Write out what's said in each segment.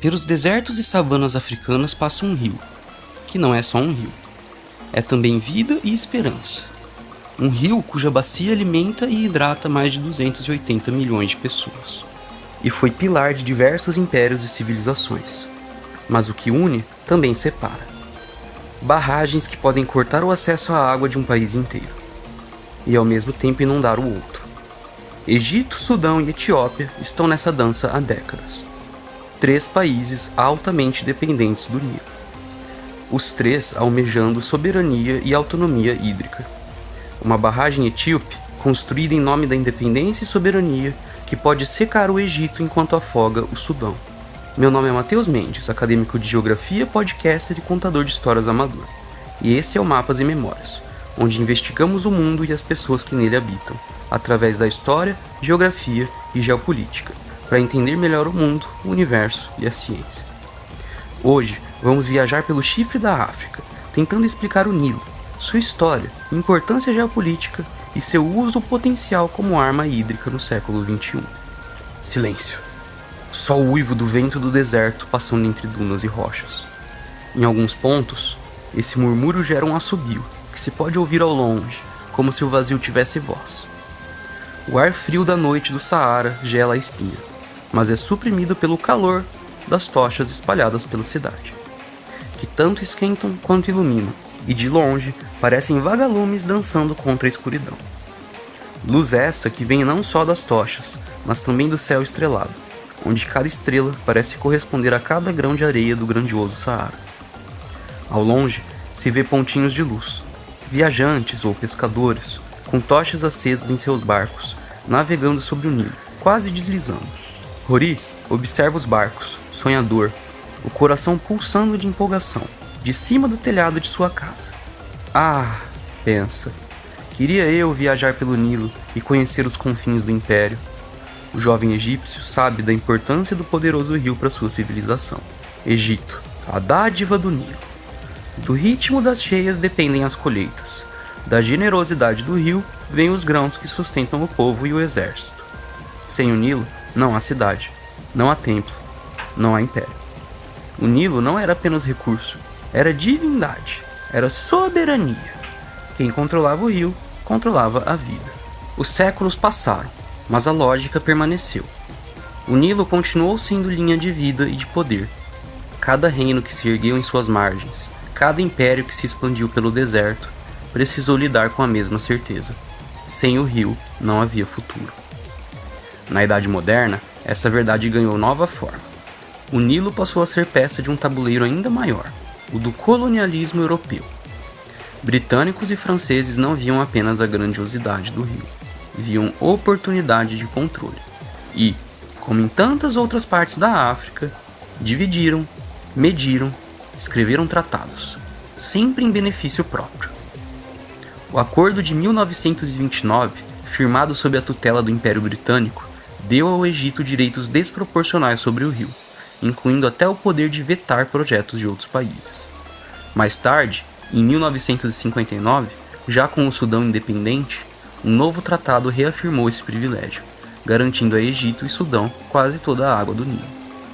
Pelos desertos e savanas africanas passa um rio, que não é só um rio. É também vida e esperança. Um rio cuja bacia alimenta e hidrata mais de 280 milhões de pessoas. E foi pilar de diversos impérios e civilizações. Mas o que une também separa. Barragens que podem cortar o acesso à água de um país inteiro. E ao mesmo tempo inundar o outro. Egito, Sudão e Etiópia estão nessa dança há décadas. 3 países altamente dependentes do Nilo. Os 3 almejando soberania e autonomia hídrica. Uma barragem etíope, construída em nome da independência e soberania, que pode secar o Egito enquanto afoga o Sudão. Meu nome é Matheus Mendes, acadêmico de Geografia, podcaster e contador de histórias amador. E esse é o Mapas e Memórias, onde investigamos o mundo e as pessoas que nele habitam, através da história, geografia e geopolítica, para entender melhor o mundo, o universo e a ciência. Hoje, vamos viajar pelo chifre da África, tentando explicar o Nilo, sua história, importância geopolítica e seu uso potencial como arma hídrica no século XXI. Silêncio. Só o uivo do vento do deserto passando entre dunas e rochas. Em alguns pontos, esse murmúrio gera um assobio, que se pode ouvir ao longe, como se o vazio tivesse voz. O ar frio da noite do Saara gela a espinha, mas é suprimido pelo calor das tochas espalhadas pela cidade, que tanto esquentam quanto iluminam, e de longe parecem vagalumes dançando contra a escuridão. Luz essa que vem não só das tochas, mas também do céu estrelado, onde cada estrela parece corresponder a cada grão de areia do grandioso Saara. Ao longe se vê pontinhos de luz, viajantes ou pescadores, com tochas acesas em seus barcos, navegando sobre o Nilo, quase deslizando. Rory observa os barcos, sonhador, o coração pulsando de empolgação, de cima do telhado de sua casa. Ah, pensa, queria eu viajar pelo Nilo e conhecer os confins do Império. O jovem egípcio sabe da importância do poderoso rio para sua civilização. Egito, a dádiva do Nilo. Do ritmo das cheias dependem as colheitas. Da generosidade do rio vêm os grãos que sustentam o povo e o exército. Sem o Nilo, não há cidade, não há templo, não há império. O Nilo não era apenas recurso, era divindade, era soberania. Quem controlava o rio, controlava a vida. Os séculos passaram, mas a lógica permaneceu. O Nilo continuou sendo linha de vida e de poder. Cada reino que se ergueu em suas margens, cada império que se expandiu pelo deserto, precisou lidar com a mesma certeza. Sem o rio, não havia futuro. Na Idade Moderna, essa verdade ganhou nova forma. O Nilo passou a ser peça de um tabuleiro ainda maior, o do colonialismo europeu. Britânicos e franceses não viam apenas a grandiosidade do rio, viam oportunidade de controle. E, como em tantas outras partes da África, dividiram, mediram, escreveram tratados, sempre em benefício próprio. O Acordo de 1929, firmado sob a tutela do Império Britânico, deu ao Egito direitos desproporcionais sobre o rio, incluindo até o poder de vetar projetos de outros países. Mais tarde, em 1959, já com o Sudão independente, um novo tratado reafirmou esse privilégio, garantindo a Egito e Sudão quase toda a água do Nilo.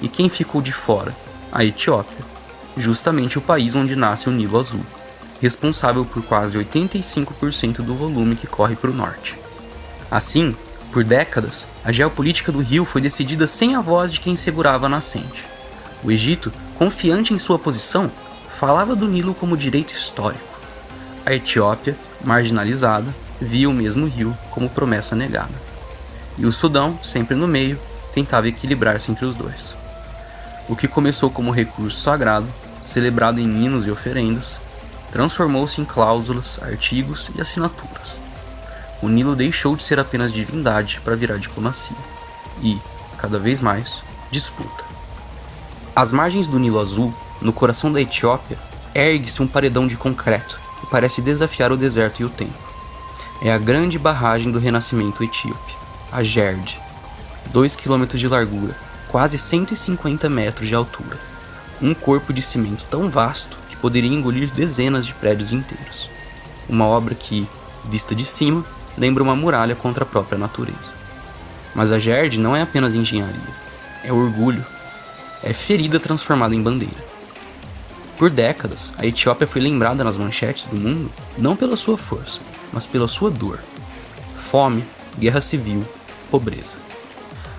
E quem ficou de fora? A Etiópia, justamente o país onde nasce o Nilo Azul, responsável por quase 85% do volume que corre para o norte. Assim, por décadas, a geopolítica do rio foi decidida sem a voz de quem segurava a nascente. O Egito, confiante em sua posição, falava do Nilo como direito histórico. A Etiópia, marginalizada, via o mesmo rio como promessa negada. E o Sudão, sempre no meio, tentava equilibrar-se entre os dois. O que começou como recurso sagrado, celebrado em hinos e oferendas, transformou-se em cláusulas, artigos e assinaturas. O Nilo deixou de ser apenas divindade para virar diplomacia. E, cada vez mais, disputa. Às margens do Nilo Azul, no coração da Etiópia, ergue-se um paredão de concreto que parece desafiar o deserto e o tempo. É a grande barragem do renascimento etíope, a Gerd. 2 km de largura, quase 150 metros de altura. Um corpo de cimento tão vasto que poderia engolir dezenas de prédios inteiros. Uma obra que, vista de cima, lembra uma muralha contra a própria natureza. Mas a Gerd não é apenas engenharia, é orgulho. é ferida transformada em bandeira. Por décadas, a Etiópia foi lembrada nas manchetes do mundo não pela sua força, mas pela sua dor. Fome, guerra civil, pobreza.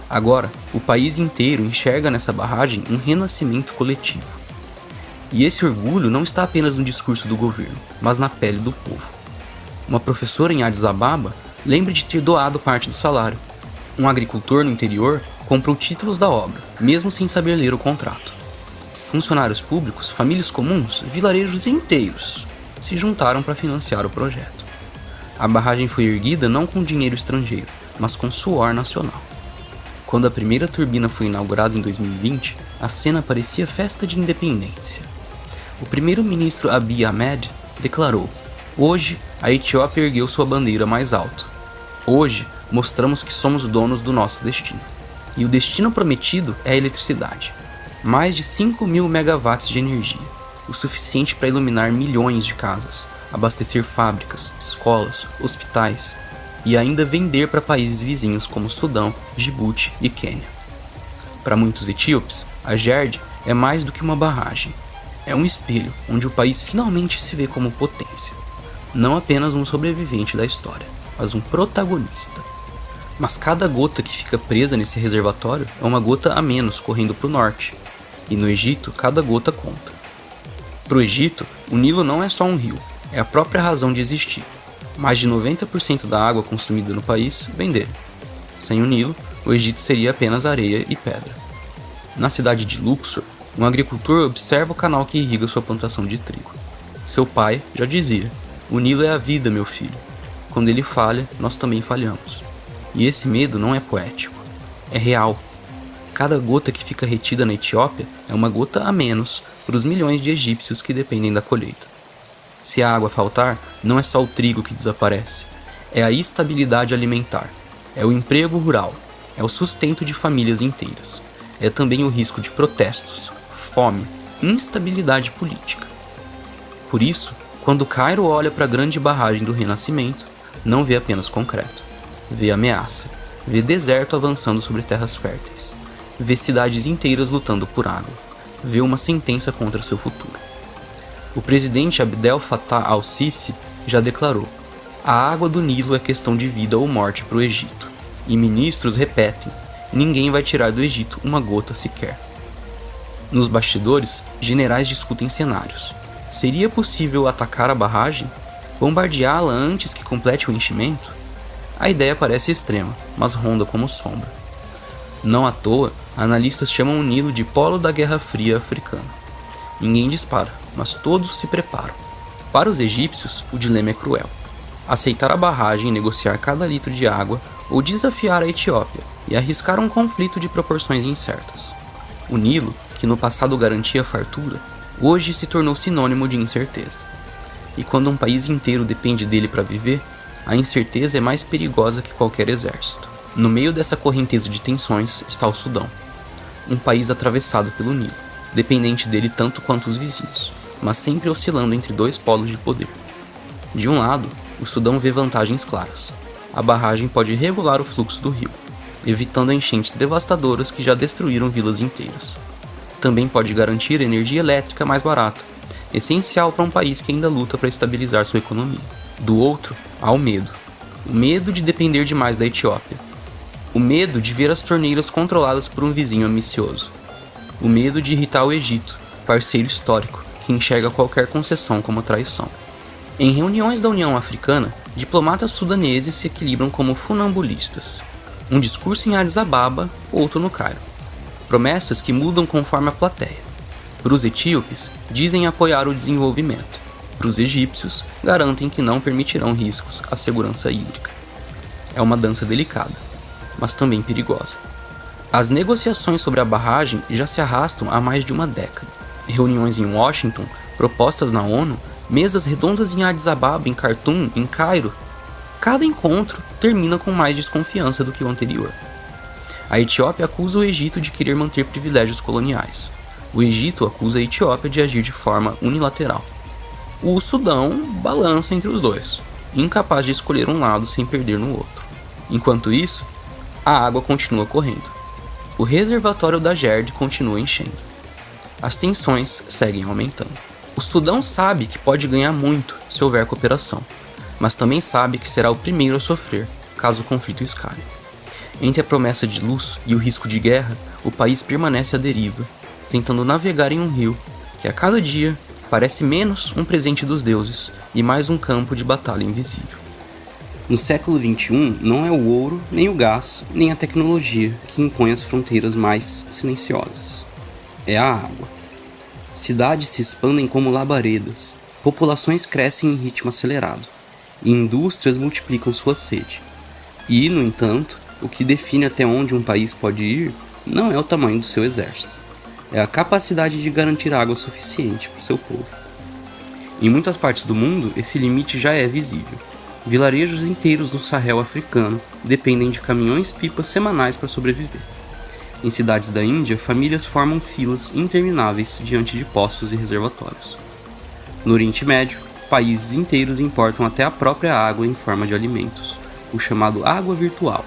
Agora, o país inteiro enxerga nessa barragem um renascimento coletivo. E esse orgulho não está apenas no discurso do governo, mas na pele do povo. Uma professora em Addis Ababa lembra de ter doado parte do salário. Um agricultor no interior comprou títulos da obra, mesmo sem saber ler o contrato. Funcionários públicos, famílias comuns, vilarejos inteiros se juntaram para financiar o projeto. A barragem foi erguida não com dinheiro estrangeiro, mas com suor nacional. Quando a primeira turbina foi inaugurada em 2020, a cena parecia festa de independência. O primeiro-ministro Abiy Ahmed declarou: "Hoje, a Etiópia ergueu sua bandeira mais alto. Hoje, mostramos que somos donos do nosso destino." E o destino prometido é a eletricidade. Mais de 5.000 megawatts de energia, o suficiente para iluminar milhões de casas, abastecer fábricas, escolas, hospitais e ainda vender para países vizinhos como Sudão, Djibouti e Quênia. Para muitos etíopes, a GERD é mais do que uma barragem. É um espelho onde o país finalmente se vê como potência. Não apenas um sobrevivente da história, mas um protagonista. Mas cada gota que fica presa nesse reservatório é uma gota a menos correndo para o norte. E no Egito, cada gota conta. Para o Egito, o Nilo não é só um rio, é a própria razão de existir. Mais de 90% da água consumida no país vem dele. Sem o Nilo, o Egito seria apenas areia e pedra. Na cidade de Luxor, um agricultor observa o canal que irriga sua plantação de trigo. Seu pai já dizia: "O Nilo é a vida, meu filho. Quando ele falha, nós também falhamos." E esse medo não é poético, é real. Cada gota que fica retida na Etiópia é uma gota a menos para os milhões de egípcios que dependem da colheita. Se a água faltar, não é só o trigo que desaparece, é a estabilidade alimentar, é o emprego rural, é o sustento de famílias inteiras, é também o risco de protestos, fome, instabilidade política. Por isso, quando Cairo olha para a grande barragem do Renascimento, não vê apenas concreto, vê ameaça, vê deserto avançando sobre terras férteis, vê cidades inteiras lutando por água, vê uma sentença contra seu futuro. O presidente Abdel Fattah al-Sisi já declarou: "A água do Nilo é questão de vida ou morte para o Egito." E ministros repetem: "Ninguém vai tirar do Egito uma gota sequer." Nos bastidores, generais discutem cenários. Seria possível atacar a barragem? Bombardeá-la antes que complete o enchimento? A ideia parece extrema, mas ronda como sombra. Não à toa, analistas chamam o Nilo de polo da Guerra Fria africana. Ninguém dispara, mas todos se preparam. Para os egípcios, o dilema é cruel: aceitar a barragem e negociar cada litro de água, ou desafiar a Etiópia e arriscar um conflito de proporções incertas. O Nilo, que no passado garantia fartura, hoje se tornou sinônimo de incerteza. E quando um país inteiro depende dele para viver, a incerteza é mais perigosa que qualquer exército. No meio dessa correnteza de tensões está o Sudão, um país atravessado pelo Nilo, dependente dele tanto quanto os vizinhos, mas sempre oscilando entre dois polos de poder. De um lado, o Sudão vê vantagens claras. A barragem pode regular o fluxo do rio, evitando enchentes devastadoras que já destruíram vilas inteiras. Também pode garantir energia elétrica mais barata, essencial para um país que ainda luta para estabilizar sua economia. Do outro, há o medo. O medo de depender demais da Etiópia. O medo de ver as torneiras controladas por um vizinho ambicioso. O medo de irritar o Egito, parceiro histórico, que enxerga qualquer concessão como traição. Em reuniões da União Africana, diplomatas sudaneses se equilibram como funambulistas. Um discurso em Addis Ababa, outro no Cairo. Promessas que mudam conforme a plateia. Para os etíopes, dizem apoiar o desenvolvimento. Para os egípcios, garantem que não permitirão riscos à segurança hídrica. É uma dança delicada, mas também perigosa. As negociações sobre a barragem já se arrastam há mais de uma década. Reuniões em Washington, propostas na ONU, mesas redondas em Addis Ababa, em Khartoum, em Cairo. Cada encontro termina com mais desconfiança do que o anterior. A Etiópia acusa o Egito de querer manter privilégios coloniais. O Egito acusa a Etiópia de agir de forma unilateral. O Sudão balança entre os dois, incapaz de escolher um lado sem perder no outro. Enquanto isso, a água continua correndo. o reservatório da Gerd continua enchendo. As tensões seguem aumentando. O Sudão sabe que pode ganhar muito se houver cooperação, mas também sabe que será o primeiro a sofrer caso o conflito escale. Entre a promessa de luz e o risco de guerra, o país permanece à deriva, tentando navegar em um rio que a cada dia parece menos um presente dos deuses e mais um campo de batalha invisível. No século XXI, não é o ouro, nem o gás, nem a tecnologia que impõe as fronteiras mais silenciosas. É a água. Cidades se expandem como labaredas, populações crescem em ritmo acelerado, e indústrias multiplicam sua sede. E, no entanto, o que define até onde um país pode ir não é o tamanho do seu exército, é a capacidade de garantir água suficiente para o seu povo. Em muitas partes do mundo, esse limite já é visível. Vilarejos inteiros no Sahel africano dependem de caminhões-pipas semanais para sobreviver. Em cidades da Índia, famílias formam filas intermináveis diante de poços e reservatórios. No Oriente Médio, países inteiros importam até a própria água em forma de alimentos, o chamado água virtual,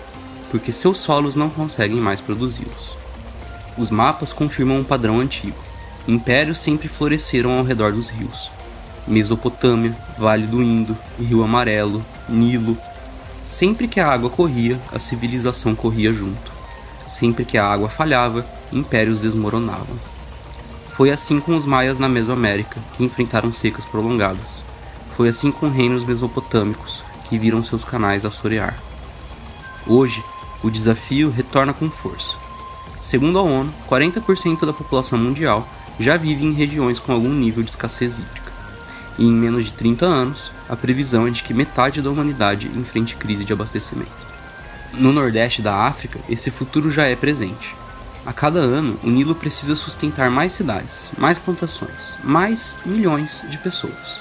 porque seus solos não conseguem mais produzi-los. Os mapas confirmam um padrão antigo. Impérios sempre floresceram ao redor dos rios. Mesopotâmia, Vale do Indo, Rio Amarelo, Nilo. Sempre que a água corria, a civilização corria junto. Sempre que a água falhava, impérios desmoronavam. Foi assim com os maias na Mesoamérica, que enfrentaram secas prolongadas. Foi assim com reinos mesopotâmicos, que viram seus canais assorear. Hoje, o desafio retorna com força. Segundo a ONU, 40% da população mundial já vive em regiões com algum nível de escassez hídrica. E em menos de 30 anos, a previsão é de que metade da humanidade enfrente crise de abastecimento. No Nordeste da África, esse futuro já é presente. A cada ano, o Nilo precisa sustentar mais cidades, mais plantações, mais milhões de pessoas.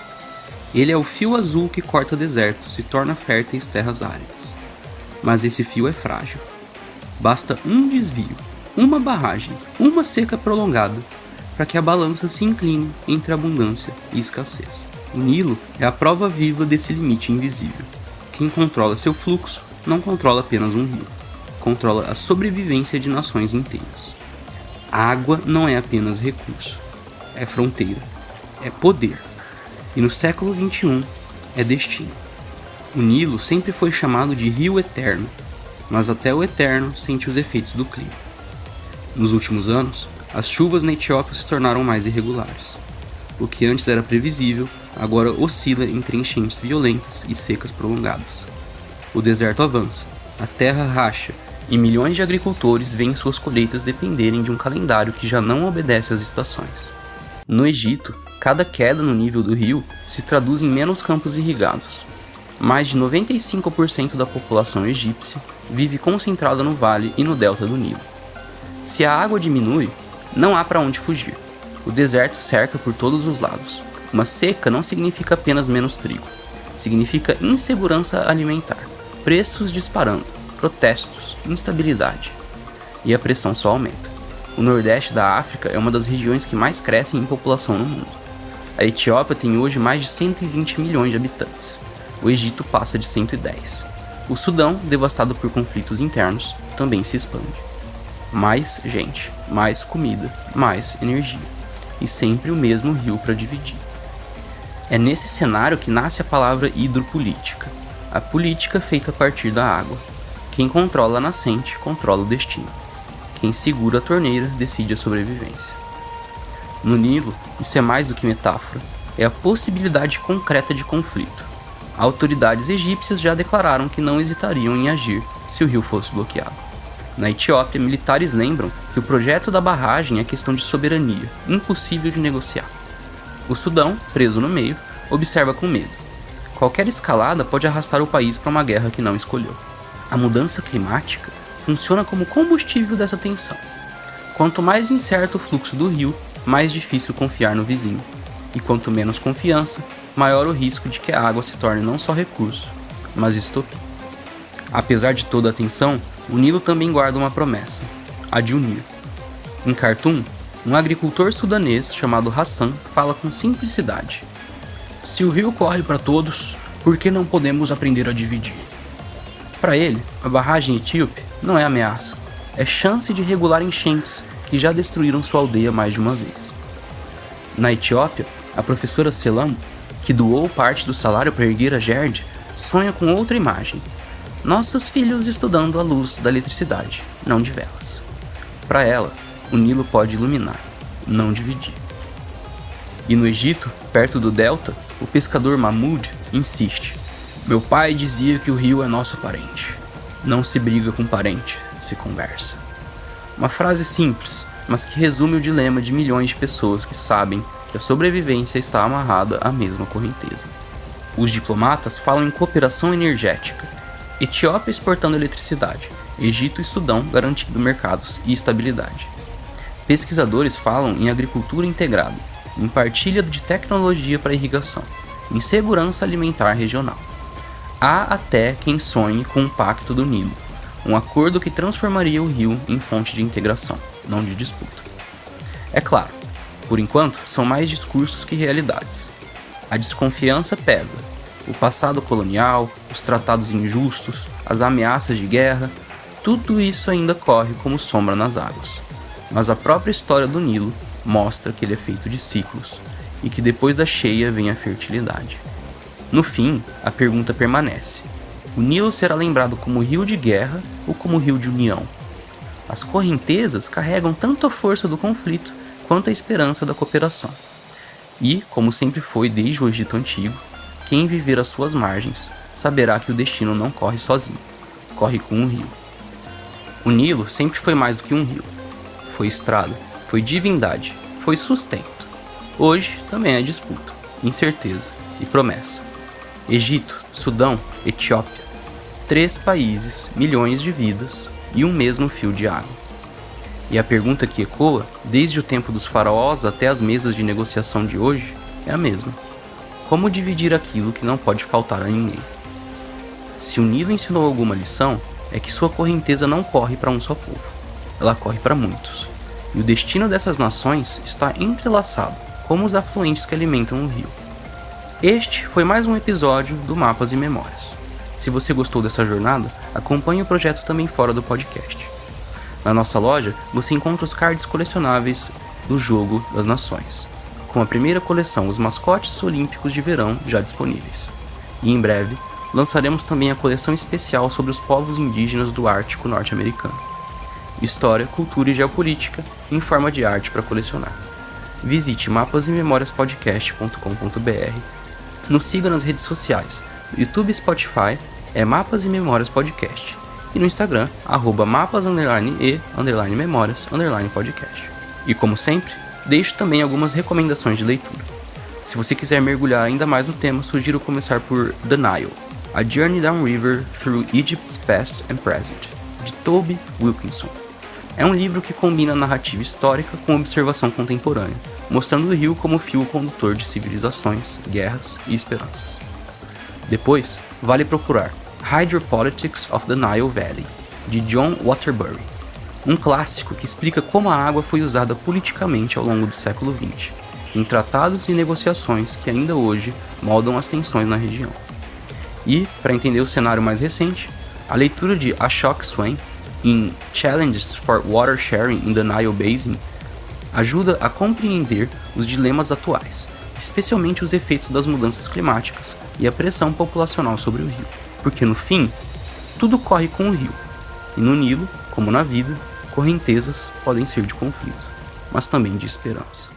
Ele é o fio azul que corta desertos e torna férteis terras áridas. Mas esse fio é frágil. Basta um desvio, uma barragem, uma seca prolongada, para que a balança se incline entre abundância e escassez. O Nilo é a prova viva desse limite invisível. Quem controla seu fluxo não controla apenas um rio, controla a sobrevivência de nações inteiras. A água não é apenas recurso, é fronteira, é poder. E no século XXI, é destino. O Nilo sempre foi chamado de Rio Eterno, mas até o Eterno sente os efeitos do clima. Nos últimos anos, as chuvas na Etiópia se tornaram mais irregulares. O que antes era previsível, agora oscila entre enchentes violentas e secas prolongadas. O deserto avança, a terra racha, e milhões de agricultores veem suas colheitas dependerem de um calendário que já não obedece às estações. No Egito, cada queda no nível do rio se traduz em menos campos irrigados. Mais de 95% da população egípcia vive concentrada no vale e no delta do Nilo. Se a água diminui, não há para onde fugir. O deserto cerca por todos os lados. Uma seca não significa apenas menos trigo. Significa insegurança alimentar, preços disparando, protestos, instabilidade. E a pressão só aumenta. O Nordeste da África é uma das regiões que mais crescem em população no mundo. A Etiópia tem hoje mais de 120 milhões de habitantes. O Egito passa de 110. O Sudão, devastado por conflitos internos, também se expande. Mais gente, mais comida, mais energia. E sempre o mesmo rio para dividir. É nesse cenário que nasce a palavra hidropolítica, a política feita a partir da água. Quem controla a nascente controla o destino. Quem segura a torneira decide a sobrevivência. No Nilo, isso é mais do que metáfora, é a possibilidade concreta de conflito. Autoridades egípcias já declararam que não hesitariam em agir se o rio fosse bloqueado. Na Etiópia, militares lembram que o projeto da barragem é questão de soberania, impossível de negociar. O Sudão, preso no meio, observa com medo. Qualquer escalada pode arrastar o país para uma guerra que não escolheu. A mudança climática funciona como combustível dessa tensão. Quanto mais incerto o fluxo do rio, mais difícil confiar no vizinho. E quanto menos confiança, maior o risco de que a água se torne não só recurso, mas estopim. Apesar de toda a tensão, o Nilo também guarda uma promessa, a de unir. Em Khartoum, um agricultor sudanês chamado Hassan fala com simplicidade. Se o rio corre para todos, por que não podemos aprender a dividir? Para ele, a barragem etíope não é ameaça, é chance de regular enchentes que já destruíram sua aldeia mais de uma vez. Na Etiópia, a professora Selam, que doou parte do salário para erguer a Gerd, sonha com outra imagem. Nossos filhos estudando a luz da eletricidade, não de velas. Para ela, o Nilo pode iluminar, não dividir. E no Egito, perto do delta, o pescador Mahmud insiste. Meu pai dizia que o rio é nosso parente. Não se briga com parente, se conversa. Uma frase simples, mas que resume o dilema de milhões de pessoas que sabem que a sobrevivência está amarrada à mesma correnteza. Os diplomatas falam em cooperação energética. Etiópia exportando eletricidade, Egito e Sudão garantindo mercados e estabilidade. Pesquisadores falam em agricultura integrada, em partilha de tecnologia para irrigação, em segurança alimentar regional. Há até quem sonhe com um pacto do Nilo, um acordo que transformaria o rio em fonte de integração, não de disputa. É claro, por enquanto são mais discursos que realidades. A desconfiança pesa. O passado colonial, os tratados injustos, as ameaças de guerra, tudo isso ainda corre como sombra nas águas. Mas a própria história do Nilo mostra que ele é feito de ciclos e que depois da cheia vem a fertilidade. No fim, a pergunta permanece: o Nilo será lembrado como rio de guerra ou como rio de união? As correntezas carregam tanto a força do conflito quanto a esperança da cooperação. E, como sempre foi desde o Egito Antigo, quem viver às suas margens saberá que o destino não corre sozinho, corre com um rio. O Nilo sempre foi mais do que um rio. Foi estrada, foi divindade, foi sustento. Hoje também é disputa, incerteza e promessa. Egito, Sudão, Etiópia. 3 países, milhões de vidas e um mesmo fio de água. E a pergunta que ecoa, desde o tempo dos faraós até as mesas de negociação de hoje, é a mesma. Como dividir aquilo que não pode faltar a ninguém? Se o Nilo ensinou alguma lição, é que sua correnteza não corre para um só povo. Ela corre para muitos. E o destino dessas nações está entrelaçado, como os afluentes que alimentam o rio. Este foi mais um episódio do Mapas e Memórias. Se você gostou dessa jornada, acompanhe o projeto também fora do podcast. Na nossa loja, você encontra os cards colecionáveis do Jogo das Nações, com a primeira coleção Os Mascotes Olímpicos de Verão já disponíveis. E em breve, lançaremos também a coleção especial sobre os povos indígenas do Ártico norte-americano. História, cultura e geopolítica em forma de arte para colecionar. Visite mapasememoriaspodcast.com.br. Nos siga nas redes sociais. No YouTube e Spotify é Mapas e Memórias Podcast. E no Instagram, @mapas_e_memórias_podcast. E como sempre, deixo também algumas recomendações de leitura. Se você quiser mergulhar ainda mais no tema, sugiro começar por The Nile, A Journey Downriver Through Egypt's Past and Present, de Toby Wilkinson. É um livro que combina narrativa histórica com observação contemporânea, mostrando o rio como fio condutor de civilizações, guerras e esperanças. Depois, vale procurar Hydropolitics of the Nile Valley, de John Waterbury, um clássico que explica como a água foi usada politicamente ao longo do século XX, em tratados e negociações que ainda hoje moldam as tensões na região. E, para entender o cenário mais recente, a leitura de Ashok Swain em Challenges for Water Sharing in the Nile Basin ajuda a compreender os dilemas atuais, especialmente os efeitos das mudanças climáticas e a pressão populacional sobre o rio. Porque no fim, tudo corre com o rio. E no Nilo, como na vida, correntezas podem ser de conflito, mas também de esperança.